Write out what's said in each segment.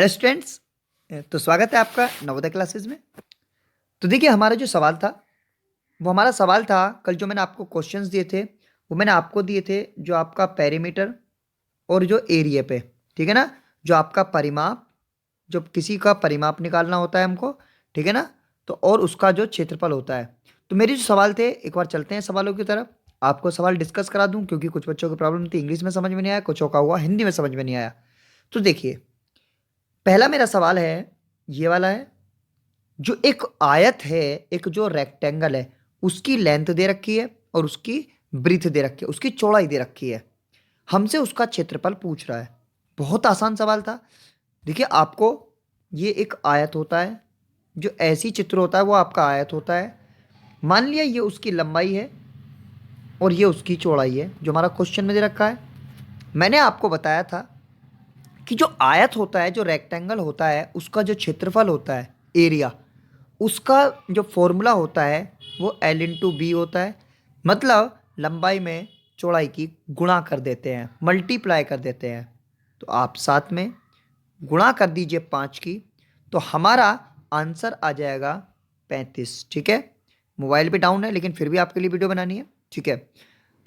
Hello students. तो स्वागत है आपका नवोदय क्लासेस में। तो देखिए, हमारा जो सवाल था वो हमारा सवाल था कल जो मैंने आपको क्वेश्चंस दिए थे वो मैंने आपको दिए थे जो आपका पेरीमीटर और जो एरिया पे, ठीक है ना, जो आपका परिमाप, जो किसी का परिमाप निकालना होता है हमको, ठीक है ना, तो और उसका जो क्षेत्रफल होता है। तो मेरे जो सवाल थे, एक बार चलते हैं सवालों की तरफ। आपको सवाल डिस्कस करा दूं क्योंकि कुछ बच्चों की प्रॉब्लम थी, इंग्लिश में समझ में नहीं आया, कुछ का हुआ हिंदी में समझ में नहीं आया। तो देखिए, पहला मेरा सवाल है, ये वाला है। जो एक आयत है, एक जो रेक्टेंगल है, उसकी लेंथ दे रखी है और उसकी ब्रीथ दे रखी है, उसकी चौड़ाई दे रखी है। हमसे उसका क्षेत्रफल पूछ रहा है। बहुत आसान सवाल था। देखिए, आपको ये एक आयत होता है, जो ऐसी चित्र होता है वो आपका आयत होता है। मान लिया ये उसकी लंबाई है और ये उसकी चौड़ाई है, जो हमारा क्वेश्चन में दे रखा है। मैंने आपको बताया था कि जो आयत होता है, जो रेक्टेंगल होता है, उसका जो क्षेत्रफल होता है, एरिया, उसका जो फॉर्मूला होता है वो L/B होता है। मतलब लंबाई में चौड़ाई की गुणा कर देते हैं, मल्टीप्लाई कर देते हैं। तो आप साथ में गुणा कर दीजिए 5 की, तो हमारा आंसर आ जाएगा 35। ठीक है, मोबाइल पे डाउन है लेकिन फिर भी आपके लिए वीडियो बनानी है, ठीक है।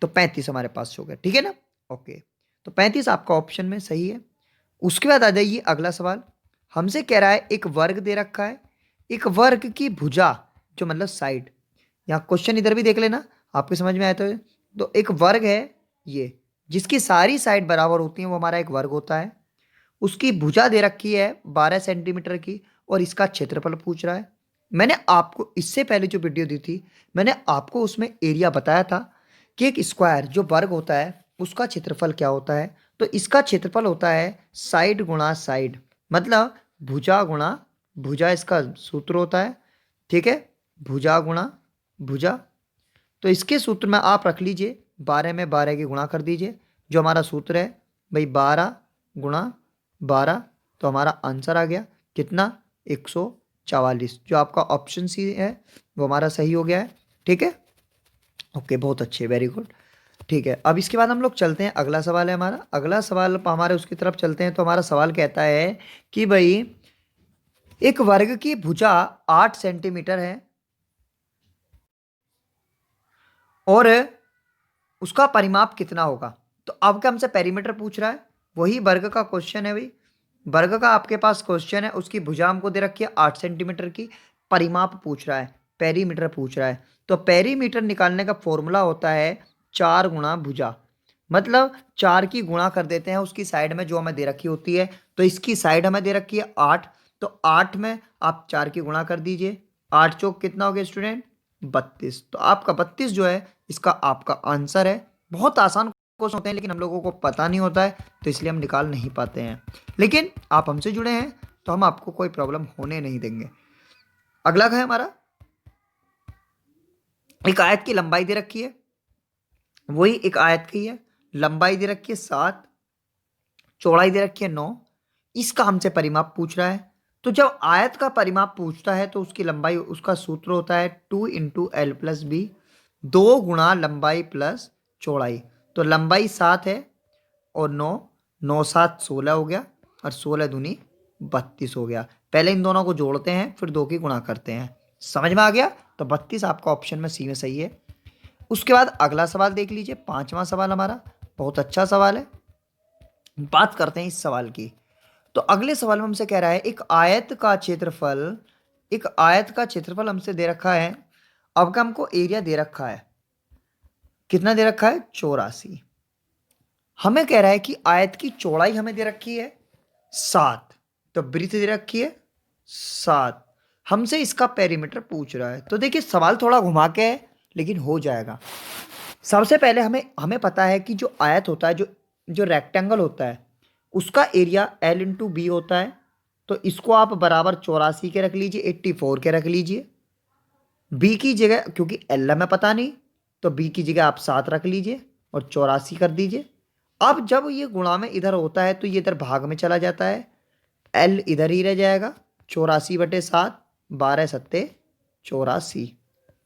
तो 35 हमारे पास हो गया, ठीक है ना। ओके, तो 35 आपका ऑप्शन में सही है। उसके बाद आ जाइए अगला सवाल। हमसे कह रहा है एक वर्ग दे रखा है, एक वर्ग की भुजा, जो मतलब साइड, यहाँ क्वेश्चन इधर भी देख लेना, आपके समझ में आया तो एक वर्ग है ये, जिसकी सारी साइड बराबर होती हैं, वो हमारा एक वर्ग होता है। उसकी भुजा दे रखी है 12 सेंटीमीटर की और इसका क्षेत्रफल पूछ रहा है। मैंने आपको इससे पहले जो वीडियो दी थी, मैंने आपको उसमें एरिया बताया था कि एक स्क्वायर जो वर्ग होता है उसका क्षेत्रफल क्या होता है। तो इसका क्षेत्रफल होता है साइड गुणा साइड, मतलब भुजा गुणा भुजा, इसका सूत्र होता है, ठीक है, भुजा गुणा भुजा। तो इसके सूत्र में आप रख लीजिए 12 में 12 की गुणा कर दीजिए, जो हमारा सूत्र है भाई 12 गुणा 12। तो हमारा आंसर आ गया कितना, 144। जो आपका ऑप्शन सी है वो हमारा सही हो गया है, ठीक है। ओके, बहुत अच्छे, वेरी गुड। ठीक है, अब इसके बाद हम लोग चलते हैं, अगला सवाल है हमारा। अगला सवाल हमारे उसकी तरफ चलते हैं। तो हमारा सवाल कहता है कि भाई एक वर्ग की भुजा 8 सेंटीमीटर है और उसका परिमाप कितना होगा। तो अब क्या हमसे पेरीमीटर पूछ रहा है, वही वर्ग का क्वेश्चन है भाई। वर्ग का आपके पास क्वेश्चन है, उसकी भुजा हमको दे रखी है 8 सेंटीमीटर की, परिमाप पूछ रहा है, पेरीमीटर पूछ रहा है। तो पेरीमीटर निकालने का फॉर्मूला होता है 4 गुणा भुजा, मतलब 4 की गुणा कर देते हैं उसकी साइड में जो हमें दे रखी होती है। तो इसकी साइड हमें दे रखी है 8, तो 8 में आप 4 की गुणा कर दीजिए। 8 चौक कितना हो गया स्टूडेंट, 32। तो आपका 32 जो है इसका आपका आंसर है। बहुत आसान क्वेश्चन होते हैं लेकिन हम लोगों को पता नहीं होता है, तो इसलिए हम निकाल नहीं पाते हैं। लेकिन आप हमसे जुड़े हैं तो हम आपको कोई प्रॉब्लम होने नहीं देंगे। अगला है हमारा, एक आयत की लंबाई दे रखी है, वही एक आयत की है, लंबाई दे रखी है 7, चौड़ाई दे रखी है 9। इसका हमसे परिमाप पूछ रहा है। तो जब आयत का परिमाप पूछता है तो उसकी लंबाई, उसका सूत्र होता है 2 × L + B, 2 गुणा लंबाई प्लस चौड़ाई। तो लंबाई 7 है और 9, 9 7 16 हो गया और 16 दूनी 32 हो गया। पहले इन दोनों को जोड़ते हैं फिर 2 की गुणा करते हैं। समझ में आ गया। तो 32 आपका ऑप्शन में सी में सही है। उसके बाद अगला सवाल देख लीजिए, पांचवा सवाल हमारा, बहुत अच्छा सवाल है। बात करते हैं इस सवाल की। तो अगले सवाल में हमसे कह रहा है एक आयत का क्षेत्रफल, एक आयत का क्षेत्रफल हमसे दे रखा है। अब का हमको एरिया दे रखा है, कितना दे रखा है, 84। हमें कह रहा है कि आयत की चौड़ाई हमें दे रखी है 7, तो ब्रीथ दे रखी है 7। हमसे इसका पेरीमीटर पूछ रहा है। तो देखिए, सवाल थोड़ा घुमा के है लेकिन हो जाएगा। सबसे पहले हमें हमें पता है कि जो आयत होता है, जो जो रेक्टेंगल होता है, उसका एरिया L/B होता है। तो इसको आप बराबर 84 के रख लीजिए, 84 के रख लीजिए। बी की जगह, क्योंकि एल हमें पता नहीं, तो बी की जगह आप 7 रख लीजिए और 84 कर दीजिए। अब जब ये गुणा में इधर होता है तो ये इधर भाग में चला जाता है, एल इधर ही रह जाएगा। 84/7, 12 सत्ते 84।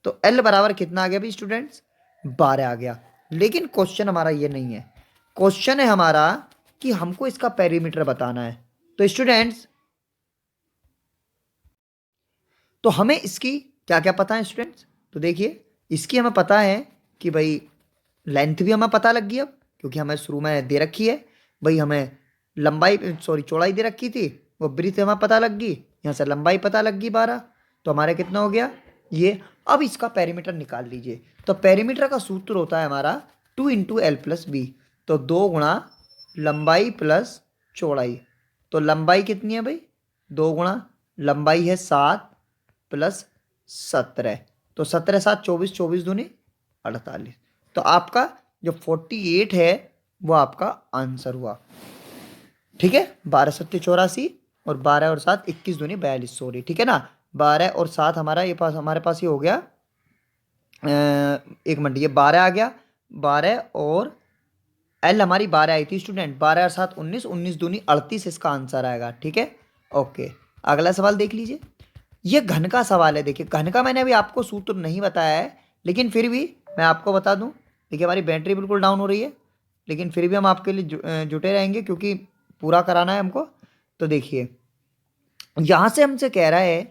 तो एल बराबर कितना आ गया भाई स्टूडेंट्स, 12 आ गया। लेकिन क्वेश्चन हमारा ये नहीं है, क्वेश्चन है हमारा कि हमको इसका पेरीमीटर बताना है। तो स्टूडेंट्स, तो हमें इसकी क्या क्या पता है स्टूडेंट्स? तो देखिए इसकी हमें पता है कि भाई लेंथ भी हमें पता लग गई अब, क्योंकि हमें शुरू में दे रखी है भाई, हमें लंबाई सॉरी चौड़ाई दे रखी थी, वो ब्रीथ हमें पता लग गई, यहाँ से लंबाई पता लग गई 12, तो हमारे कितना हो गया ये। अब इसका पेरीमीटर निकाल लीजिए। तो पेरीमीटर का सूत्र होता है हमारा 2 × L + B, तो 2 गुणा लंबाई प्लस चौड़ाई। तो लंबाई कितनी है भाई? 2 गुणा लंबाई है 7 प्लस 17, तो 17 7 24, 24 दूनी 48। तो आपका जो 48 है वो आपका आंसर हुआ। ठीक है, 12 7 84 और 12 और 7 21 दूनी 42, सॉरी ठीक है ना। 12 और 7 हमारे पास ये हो गया, एक मिनट, ये 12 आ गया, 12 और एल हमारी 12 आई थी स्टूडेंट, 12 और 7 19, 19 दूनी 38 इसका आंसर आएगा। ठीक है, ओके। अगला सवाल देख लीजिए, ये घन का सवाल है। देखिए घन का मैंने अभी आपको सूत्र नहीं बताया है, लेकिन फिर भी मैं आपको बता दूं। देखिए हमारी बैटरी बिल्कुल डाउन हो रही है, लेकिन फिर भी हम आपके लिए जुटे रहेंगे क्योंकि पूरा कराना है हमको। तो देखिए यहाँ से हमसे कह रहा है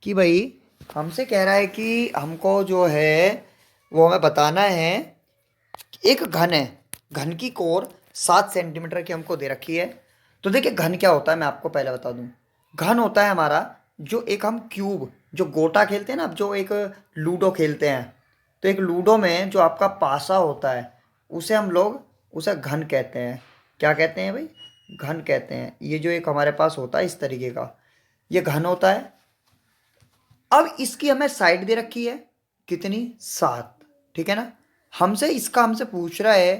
कि भाई, हमसे कह रहा है कि हमको जो है वो हमें बताना है, एक घन है, घन की कोर 7 सेंटीमीटर की हमको दे रखी है। तो देखिए घन क्या होता है मैं आपको पहले बता दूं। घन होता है हमारा जो एक हम क्यूब, जो गोटा खेलते हैं ना, जो एक लूडो खेलते हैं, तो एक लूडो में जो आपका पासा होता है उसे हम लोग उसे घन कहते हैं। क्या कहते हैं भाई? घन कहते हैं। ये जो एक हमारे पास होता है इस तरीके का, ये घन होता है। अब इसकी हमें साइड दे रखी है कितनी? 7, ठीक है ना। हमसे पूछ रहा है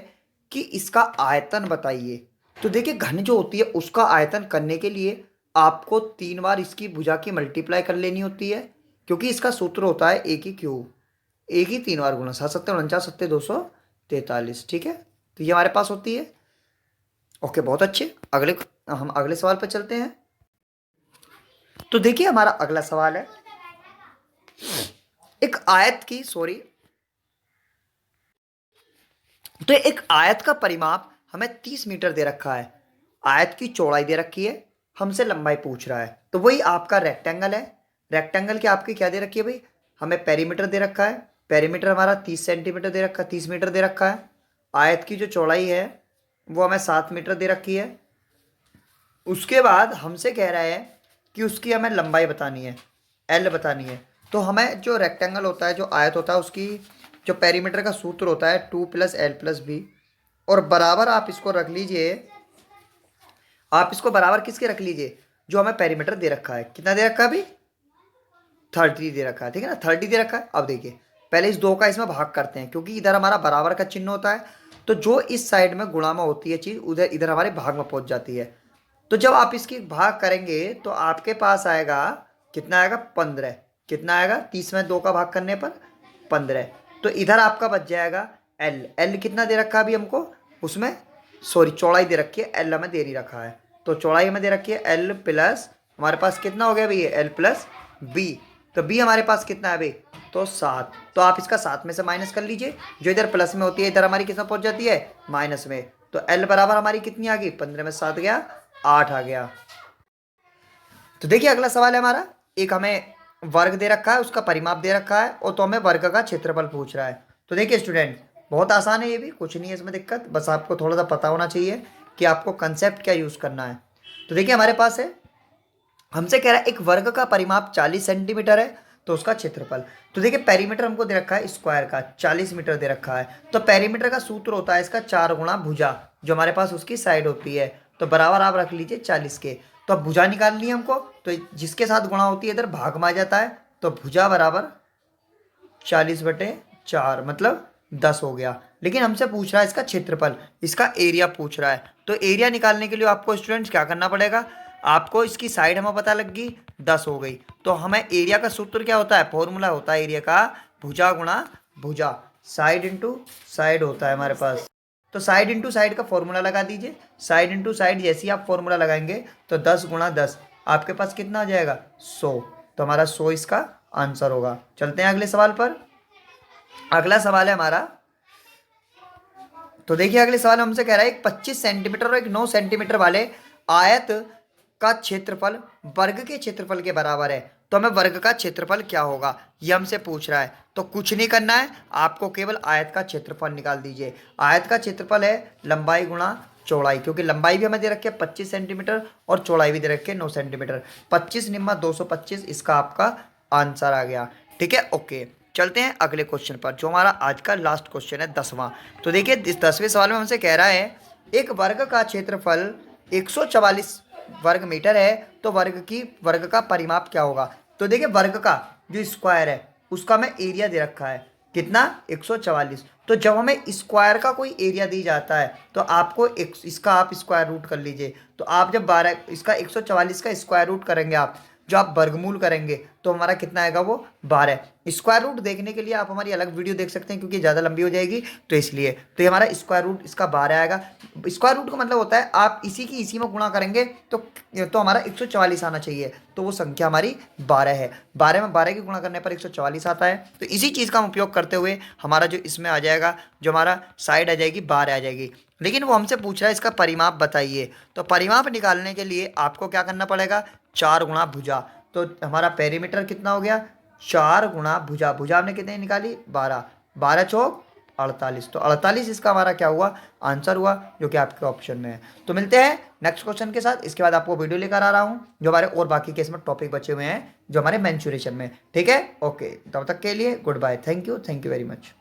कि इसका आयतन बताइए। तो देखिए घन जो होती है उसका आयतन करने के लिए आपको 3 बार इसकी भुजा की मल्टीप्लाई कर लेनी होती है, क्योंकि इसका सूत्र होता है एक ही क्यूब, एक ही 3 बार गुना, 7 7 49 7 243। ठीक है, तो ये हमारे पास होती है। ओके, बहुत अच्छे। हम अगले सवाल पर चलते हैं। तो देखिए हमारा अगला सवाल है, एक आयत की सॉरी तो एक आयत का परिमाप हमें 30 मीटर दे रखा है, आयत की चौड़ाई दे रखी है, हमसे लंबाई पूछ रहा है। तो वही आपका रेक्टेंगल है। रेक्टेंगल की आपकी क्या दे रखी है भाई? हमें पेरीमीटर दे रखा है, पेरीमीटर हमारा 30 सेंटीमीटर दे रखा है, 30 मीटर दे रखा है। आयत की जो चौड़ाई है वो हमें 7 मीटर दे रखी है। उसके बाद हमसे कह रहा है कि उसकी हमें लंबाई बतानी है, एल बतानी है। तो हमें जो रेक्टेंगल होता है, जो आयत होता है, उसकी जो पेरीमीटर का सूत्र होता है 2 + L + B, और बराबर आप इसको रख लीजिए, आप इसको बराबर किसके रख लीजिए? जो हमें पेरीमीटर दे रखा है। कितना दे रखा है भाई? 30 दे रखा है, ठीक है ना, 30 दे रखा है। अब देखिए पहले इस 2 का इसमें भाग करते हैं, क्योंकि इधर हमारा बराबर का चिन्ह होता है, तो जो इस साइड में गुणा में होती है चीज़, उधर इधर हमारे भाग में पहुंच जाती है। तो जब आप इसकी भाग करेंगे तो आपके पास आएगा, कितना आएगा? 15। कितना आएगा? 30 में 2 का भाग करने पर 15। तो इधर आपका बच जाएगा एल। एल कितना दे रखा है अभी हमको? उसमें सॉरी चौड़ाई दे रखी है, एल हमें दे नहीं रखा है। तो चौड़ाई हमें दे रखी है एल प्लस, हमारे पास कितना हो गया भैया? L plus B. तो बी हमारे पास कितना है भाई? तो 7। तो आप इसका 7 में से माइनस कर लीजिए, जो इधर प्लस में होती है इधर हमारी कितना पहुंच जाती है? माइनस में। तो एल बराबर हमारी कितनी आ गई? 15 में 7 गया, 8 आ गया। तो देखिए अगला सवाल है हमारा, एक हमें वर्ग दे रखा है, उसका परिमाप दे रखा है, और तो हमें वर्ग का क्षेत्रफल पूछ रहा है। तो देखिए स्टूडेंट, बहुत आसान है, ये भी कुछ नहीं है इसमें दिक्कत, बस आपको थोड़ा सा पता होना चाहिए कि आपको कंसेप्ट क्या यूज करना है। तो देखिए हमारे पास है, हमसे कह रहा है एक वर्ग का परिमाप 40 सेंटीमीटर है, तो उसका क्षेत्रफल। तो देखिए पेरीमीटर हमको दे रखा है स्क्वायर का 40 मीटर दे रखा है, तो पेरीमीटर का सूत्र होता है इसका 4 गुणा भुजा, जो हमारे पास उसकी साइड होती है। तो बराबर आप रख लीजिए 40 के। तो अब भुजा निकालनी है हमको, तो जिसके साथ गुणा होती है इधर भाग में आ जाता है, तो भुजा बराबर 40/4 मतलब 10 हो गया। लेकिन हमसे पूछ रहा है इसका क्षेत्रफल, इसका एरिया पूछ रहा है। तो एरिया निकालने के लिए आपको स्टूडेंट्स क्या करना पड़ेगा? आपको इसकी साइड हमें पता लग गई 10 हो गई, तो हमें एरिया का सूत्र क्या होता है? फॉर्मूला होता है एरिया का भुजा गुणा भुजा, साइड इंटू साइड होता है हमारे पास। तो साइड इंटू साइड का फॉर्मूला लगा दीजिए। साइड इंटू साइड जैसे ही आप फॉर्मूला लगाएंगे तो 10 गुणा 10 आपके पास कितना आ जाएगा? 100। तो हमारा 100 इसका आंसर होगा। चलते हैं अगले सवाल पर। अगला सवाल है हमारा, तो देखिए अगले सवाल हमसे कह रहा है एक 25 सेंटीमीटर और एक 9 सेंटीमीटर वाले आयत का क्षेत्रफल वर्ग के क्षेत्रफल के बराबर है। तो हमें वर्ग का क्षेत्रफल क्या होगा ये हमसे पूछ रहा है। तो कुछ नहीं करना है, आपको केवल आयत का क्षेत्रफल निकाल दीजिए। आयत का क्षेत्रफल है लंबाई गुणा चौड़ाई, क्योंकि लंबाई भी हमें दे रखी है 25 सेंटीमीटर और चौड़ाई भी दे रखी है 9 सेंटीमीटर। 25 निम्मा 225, इसका आपका आंसर आ गया। ठीक है, ओके। चलते हैं अगले क्वेश्चन पर, जो हमारा आज का लास्ट क्वेश्चन है 10वां। तो देखिए इस 10वें सवाल में हमसे कह रहा है एक वर्ग का क्षेत्रफल 144 वर्ग मीटर है, तो वर्ग का परिमाप क्या होगा। तो देखिए वर्ग का जो स्क्वायर है उसका हमें एरिया दे रखा है कितना 144। तो जब हमें स्क्वायर का कोई एरिया दी जाता है तो आपको इसका आप स्क्वायर रूट कर लीजिए। तो आप जब 12 इसका 144 का स्क्वायर रूट करेंगे, आप जो आप वर्गमूल करेंगे तो हमारा कितना आएगा वो 12। स्क्वायर रूट देखने के लिए आप हमारी अलग वीडियो देख सकते हैं, क्योंकि ज़्यादा लंबी हो जाएगी तो इसलिए। तो ये हमारा स्क्वायर रूट इसका 12 आएगा। स्क्वायर रूट का मतलब होता है आप इसी की इसी में गुणा करेंगे तो हमारा 144 आना चाहिए। तो वो संख्या हमारी 12 है। 12 में 12 की गुणा करने पर 144 आता है। तो इसी चीज़ का हम उपयोग करते हुए हमारा जो इसमें आ जाएगा, जो हमारा साइड आ जाएगी 12 आ जाएगी। लेकिन वो हमसे पूछ रहा है इसका परिमाप बताइए। तो परिमाप निकालने के लिए आपको क्या करना पड़ेगा, 4 गुणा भुजा। तो हमारा पेरीमीटर कितना हो गया, 4 गुणा भुजा। भुजा हमने कितनी निकाली 12, 12 चौक 48। तो 48 इसका हमारा क्या हुआ, आंसर हुआ, जो कि आपके ऑप्शन में है। तो मिलते हैं नेक्स्ट क्वेश्चन के साथ। इसके बाद आपको वीडियो लेकर आ रहा हूँ जो हमारे और बाकी के इसमें टॉपिक बचे हुए हैं जो हमारे मेंसुरेशन में। ठीक है, ओके, तब तक के लिए good bye, thank you very much.